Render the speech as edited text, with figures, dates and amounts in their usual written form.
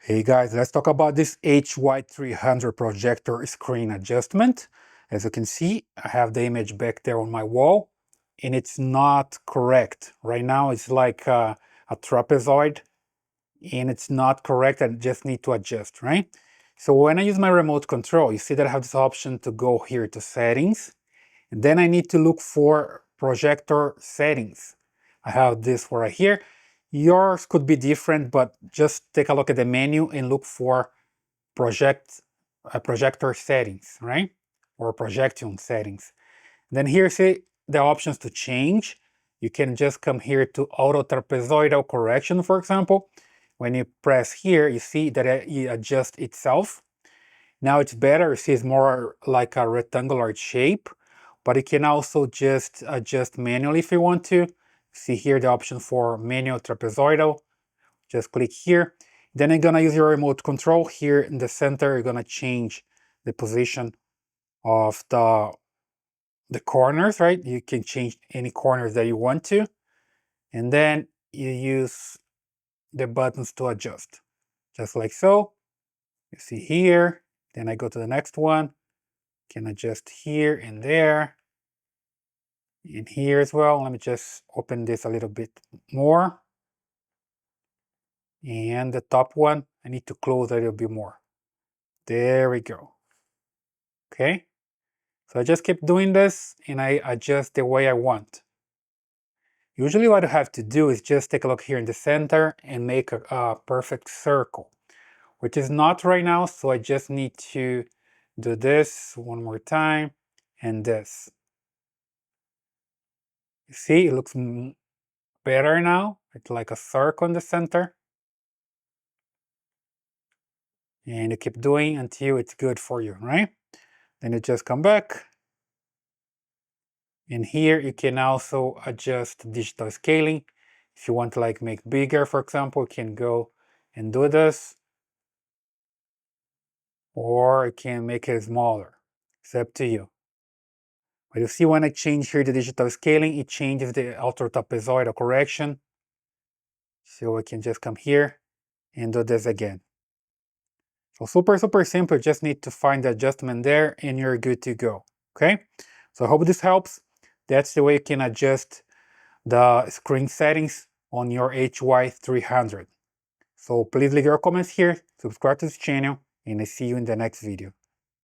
Hey guys, let's talk about this HY300 projector screen adjustment. As you can see, I have the image back there on my wall and it's not correct. Right now it's like a trapezoid and it's not correct. I just need to adjust, right? So when I use my remote control, you see that I have this option to go here to settings. And then I need to look for projector settings. I have this right here. Yours could be different, but just take a look at the menu and look for projector settings, right? Or projection settings. Then here, see the options to change. You can just come here to auto trapezoidal correction, for example. When you press here, you see that it adjusts itself. Now it's better, you see it's more like a rectangular shape, but you can also just adjust manually if you want to. See here the option for manual trapezoidal. Just click here. Then you're gonna use your remote control here in the center. You're gonna change the position of the corners, right? You can change any corners that you want to. And then you use the buttons to adjust. Just like so. You see here. Then I go to the next one. Can adjust here and there. And here as well. Let me just open this a little bit more. And the top one, I need to close a little bit more. There we go. Okay. So I just keep doing this and I adjust the way I want. Usually what I have to do is just take a look here in the center and make a perfect circle, which is not right now. So I just need to do this one more time and this. You see, it looks better now. It's like a circle in the center. And you keep doing until it's good for you, right? Then you just come back. And here you can also adjust digital scaling. If you want to like make bigger, for example, you can go and do this. Or you can make it smaller. It's up to you. But you see when I change here the digital scaling, it changes the auto trapezoidal correction. So I can just come here and do this again. So super simple, you just need to find the adjustment there and you're good to go, okay? So I hope this helps. That's the way you can adjust the screen settings on your HY300. So please leave your comments here, subscribe to this channel, and I see you in the next video.